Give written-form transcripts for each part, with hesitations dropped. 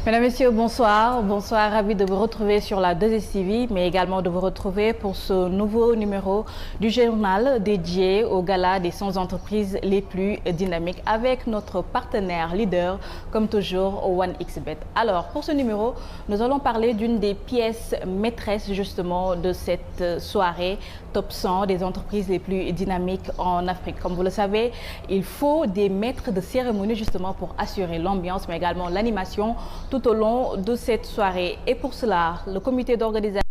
Mesdames, Messieurs, bonsoir. Bonsoir, ravi de vous retrouver sur la 2STV, mais également de vous retrouver pour ce nouveau numéro du journal dédié au gala des 100 entreprises les plus dynamiques avec notre partenaire leader, comme toujours, 1xBet. Alors, pour ce numéro, nous allons parler d'une des pièces maîtresses justement de cette soirée Top 100 des entreprises les plus dynamiques en Afrique. Comme vous le savez, il faut des maîtres de cérémonie justement pour assurer l'ambiance, mais également l'animation tout au long de cette soirée. Et pour cela, le comité d'organisation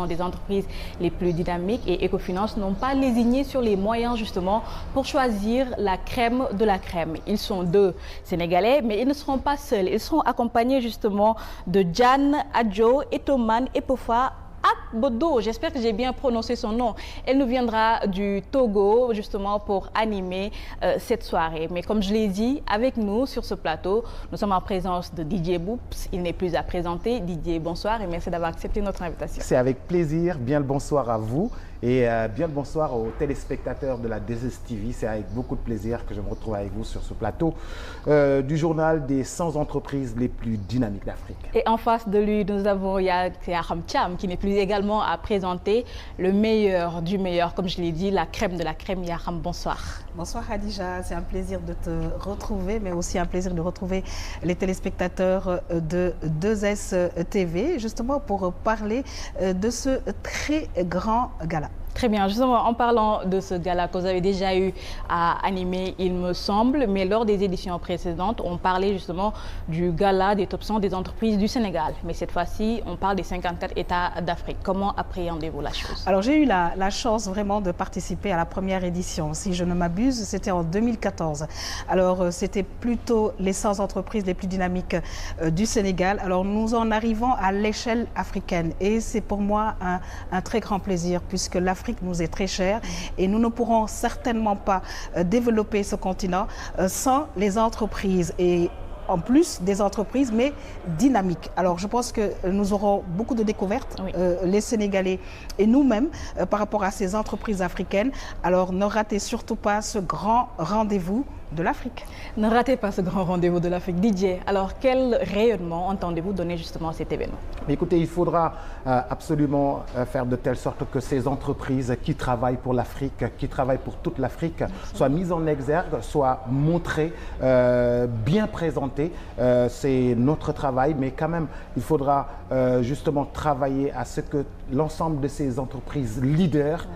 des entreprises les plus dynamiques et Ecofinance n'ont pas lésiné sur les moyens justement pour choisir la crème de la crème. Ils sont deux Sénégalais, mais ils ne seront pas seuls. Ils seront accompagnés justement de Jan Adjo, Etoman Epofa Bodo, j'espère que j'ai bien prononcé son nom. Elle nous viendra du Togo justement pour animer cette soirée. Mais comme je l'ai dit, avec nous sur ce plateau, nous sommes en présence de Didier Boups. Il n'est plus à présenter. Didier, bonsoir et merci d'avoir accepté notre invitation. C'est avec plaisir. Bien le bonsoir à vous et bien le bonsoir aux téléspectateurs de la 2STV. C'est avec beaucoup de plaisir que je me retrouve avec vous sur ce plateau du journal des 100 entreprises les plus dynamiques d'Afrique. Et en face de lui, nous avons Yakham Cham qui n'est plus également à présenter le meilleur du meilleur, comme je l'ai dit, la crème de la crème. Yakham, bonsoir. Bonsoir Khadija, c'est un plaisir de te retrouver, mais aussi un plaisir de retrouver les téléspectateurs de 2STV, justement pour parler de ce très grand gala. Très bien, justement en parlant de ce gala que vous avez déjà eu à animer, il me semble, mais lors des éditions précédentes, on parlait justement du gala des top 100 des entreprises du Sénégal. Mais cette fois-ci, on parle des 54 États d'Afrique. Comment appréhendez-vous la chose? Alors j'ai eu la chance vraiment de participer à la première édition. Si je ne m'abuse, c'était en 2014. Alors c'était plutôt les 100 entreprises les plus dynamiques du Sénégal. Alors nous en arrivons à l'échelle africaine et c'est pour moi un très grand plaisir puisque l'Afrique nous est très chère et nous ne pourrons certainement pas développer ce continent sans les entreprises et en plus des entreprises, mais dynamiques. Alors, je pense que nous aurons beaucoup de découvertes, oui. Les Sénégalais et nous-mêmes, par rapport à ces entreprises africaines. Alors, ne ratez surtout pas ce grand rendez-vous de l'Afrique. Ne ratez pas ce grand rendez-vous de l'Afrique. Didier, alors quel rayonnement entendez-vous donner justement à cet événement? Écoutez, il faudra absolument faire de telle sorte que ces entreprises qui travaillent pour l'Afrique, qui travaillent pour toute l'Afrique, soient mises en exergue, soient montrées, bien présentées. C'est notre travail, mais quand même, il faudra justement travailler à ce que l'ensemble de ces entreprises leaders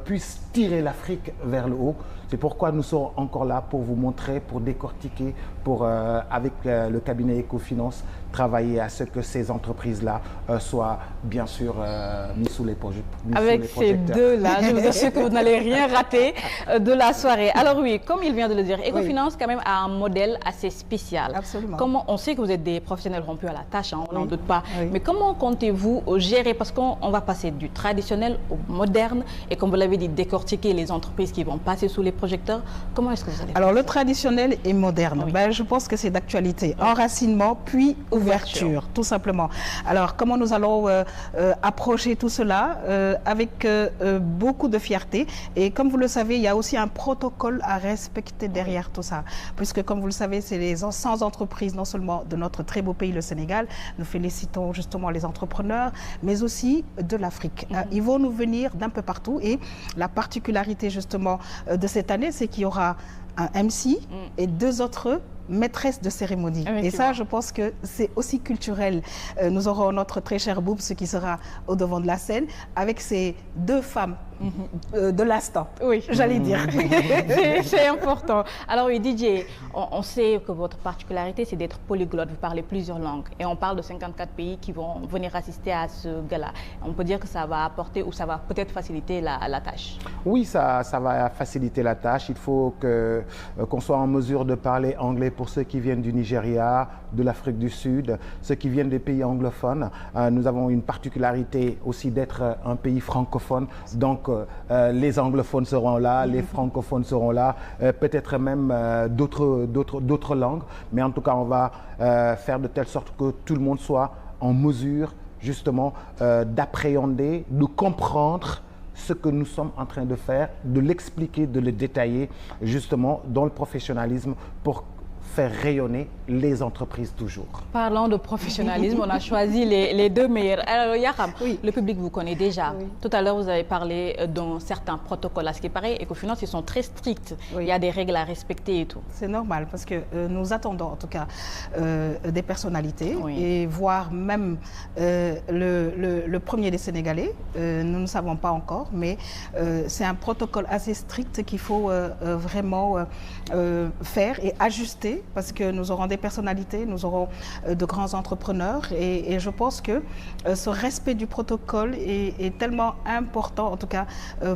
puissent tirer l'Afrique vers le haut. C'est pourquoi nous sommes encore là pour vous montrer, pour décortiquer, pour, avec le cabinet Ecofinance, travailler à ce que ces entreprises-là soient bien sûr mises sous les projecteurs. Avec ces deux-là, je vous assure que vous n'allez rien rater de la soirée. Alors oui, comme il vient de le dire, Ecofinance quand même a un modèle assez spécial. Absolument. Comment, on sait que vous êtes des professionnels rompus à la tâche, hein, on n'en doute pas. Oui. Mais comment comptez-vous gérer, parce qu'on va passer du traditionnel au moderne et comme vous l'avez dit, décortiquer les entreprises qui vont passer sous les projecteurs. Comment est-ce que vous allez faire? Alors le traditionnel et moderne, oui. Je pense que c'est d'actualité. Oui. Enracinement puis ouverture, tout simplement. Alors comment nous allons approcher tout cela avec beaucoup de fierté et comme vous le savez, il y a aussi un protocole à respecter derrière tout ça. Puisque comme vous le savez, c'est les 100 entreprises non seulement de notre très beau pays, le Sénégal, nous félicitons justement les entrepreneurs, mais aussi de l'Afrique. Ils vont nous venir d'un peu partout et la particularité justement de cette année, c'est qu'il y aura un MC et deux autres maîtresse de cérémonie. Et ça, je pense que c'est aussi culturel. Nous aurons notre très cher Boub, ce qui sera au devant de la scène, avec ces deux femmes de l'instant, oui. J'allais dire. C'est important. Alors oui, Didier, on sait que votre particularité, c'est d'être polyglotte. Vous parlez plusieurs langues. Et on parle de 54 pays qui vont venir assister à ce gala. On peut dire que ça va apporter ou ça va peut-être faciliter la tâche. Oui, ça va faciliter la tâche. Il faut qu'on soit en mesure de parler anglais pour ceux qui viennent du Nigeria, de l'Afrique du Sud, ceux qui viennent des pays anglophones. Nous avons une particularité aussi d'être un pays francophone. Donc, les anglophones seront là, les francophones seront là, peut-être même d'autres langues. Mais en tout cas, on va faire de telle sorte que tout le monde soit en mesure justement d'appréhender, de comprendre ce que nous sommes en train de faire, de l'expliquer, de le détailler justement dans le professionnalisme pour faire rayonner les entreprises toujours. Parlant de professionnalisme, on a choisi les deux meilleurs. Alors Yakham, oui. Le public vous connaît déjà. Oui. Tout à l'heure, vous avez parlé d'un certain protocole. À ce qui paraît, Ecofinance, ils sont très stricts. Oui. Il y a des règles à respecter et tout. C'est normal parce que nous attendons en tout cas des personnalités Oui. et voire même le premier des Sénégalais. Nous ne savons pas encore, mais c'est un protocole assez strict qu'il faut vraiment faire et ajuster parce que nous aurons des personnalités, nous aurons de grands entrepreneurs et je pense que ce respect du protocole est tellement important, en tout cas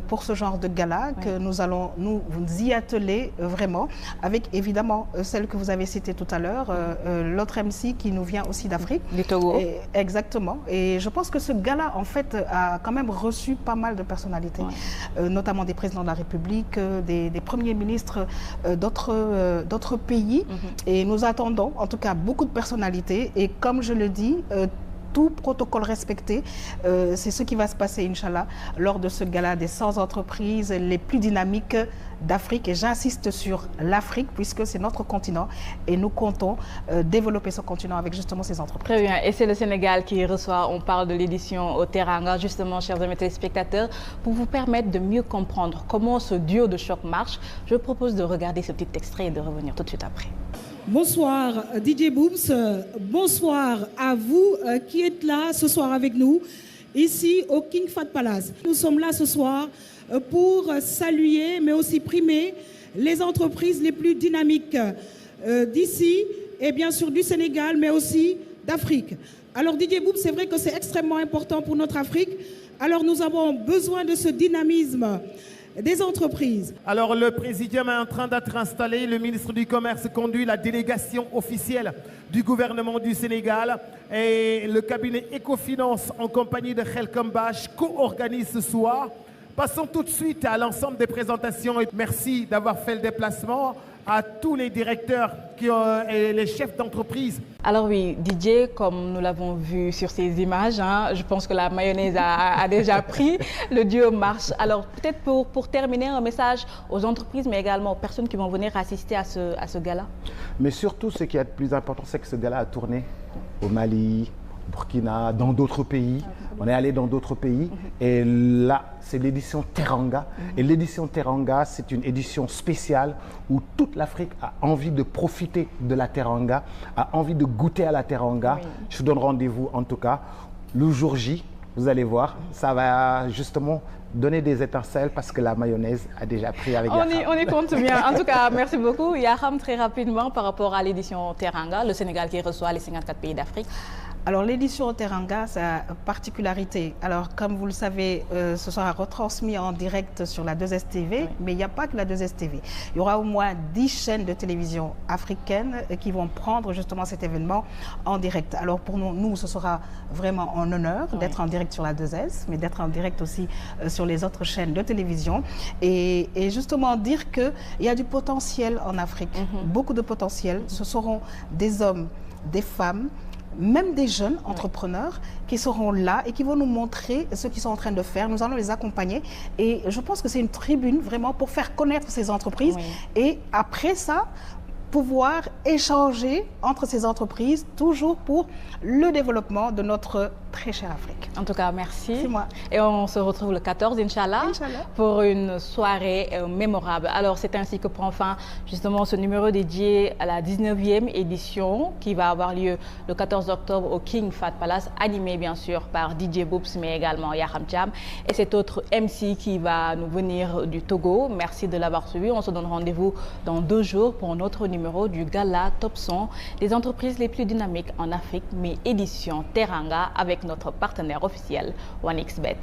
pour ce genre de gala, oui. que nous allons nous y atteler vraiment, avec évidemment celle que vous avez citée tout à l'heure, l'autre MC qui nous vient aussi d'Afrique. Du Togo. Exactement. Et je pense que ce gala, en fait, a quand même reçu pas mal de personnalités, oui. Notamment des présidents de la République, des premiers ministres d'autres pays. Et nous attendons, en tout cas, beaucoup de personnalités. Et comme je le dis, tout protocole respecté, c'est ce qui va se passer, Inch'Allah, lors de ce gala des 100 entreprises les plus dynamiques d'Afrique. Et j'insiste sur l'Afrique, puisque c'est notre continent et nous comptons développer ce continent avec justement ces entreprises. Très bien. Et c'est le Sénégal qui reçoit, on parle de l'édition au Teranga, justement, chers amis téléspectateurs, pour vous permettre de mieux comprendre comment ce duo de choc marche. Je vous propose de regarder ce petit extrait et de revenir tout de suite après. Bonsoir DJ Booms, bonsoir à vous qui êtes là ce soir avec nous, ici au King Fahd Palace. Nous sommes là ce soir pour saluer mais aussi primer les entreprises les plus dynamiques d'ici et bien sûr du Sénégal mais aussi d'Afrique. Alors DJ Booms, c'est vrai que c'est extrêmement important pour notre Afrique, alors nous avons besoin de ce dynamisme des entreprises. Alors le présidium est en train d'être installé. Le ministre du Commerce conduit la délégation officielle du gouvernement du Sénégal et le cabinet Ecofinance en compagnie de Khelcom Bach co-organise ce soir. Passons tout de suite à l'ensemble des présentations. Merci d'avoir fait le déplacement. À tous les directeurs et les chefs d'entreprise. Alors oui, DJ, comme nous l'avons vu sur ces images, je pense que la mayonnaise a déjà pris, le duo marche. Alors peut-être pour terminer, un message aux entreprises, mais également aux personnes qui vont venir assister à ce gala. Mais surtout, ce qui est le plus important, c'est que ce gala a tourné au Mali, au Burkina, dans d'autres pays. On est allé dans d'autres pays et là, c'est l'édition Teranga. Et l'édition Teranga, c'est une édition spéciale où toute l'Afrique a envie de profiter de la Teranga, a envie de goûter à la Teranga. Oui. Je vous donne rendez-vous en tout cas le jour J. Vous allez voir, ça va justement donner des étincelles parce que la mayonnaise a déjà pris avec Yakham. On y compte bien. En tout cas, merci beaucoup. Yakham, très rapidement par rapport à l'édition Teranga, le Sénégal qui reçoit les 54 pays d'Afrique. Alors l'édition Teranga, sa particularité, alors comme vous le savez, ce sera retransmis en direct sur la 2STV, oui. Mais il n'y a pas que la 2STV. Il y aura au moins 10 chaînes de télévision africaines qui vont prendre justement cet événement en direct. Alors pour nous, ce sera vraiment un honneur d'être en direct sur la 2S, mais d'être en direct aussi sur les autres chaînes de télévision. Et justement dire qu'il y a du potentiel en Afrique, beaucoup de potentiel. Ce seront des hommes, des femmes, même des jeunes entrepreneurs qui seront là et qui vont nous montrer ce qu'ils sont en train de faire. Nous allons les accompagner et je pense que c'est une tribune vraiment pour faire connaître ces entreprises et après ça, pouvoir échanger entre ces entreprises, toujours pour le développement de notre très chère Afrique. En tout cas, merci. C'est moi. Et on se retrouve le 14, Inch'Allah, pour une soirée mémorable. Alors, c'est ainsi que prend fin justement ce numéro dédié à la 19e édition qui va avoir lieu le 14 octobre au King Fahd Palace, animé bien sûr par DJ Boops, mais également Yakham Thiam. Et cet autre MC qui va nous venir du Togo. Merci de l'avoir suivi. On se donne rendez-vous dans 2 jours pour un autre numéro du Gala Top 100 des entreprises les plus dynamiques en Afrique, mais édition Teranga avec notre partenaire officiel 1xBet.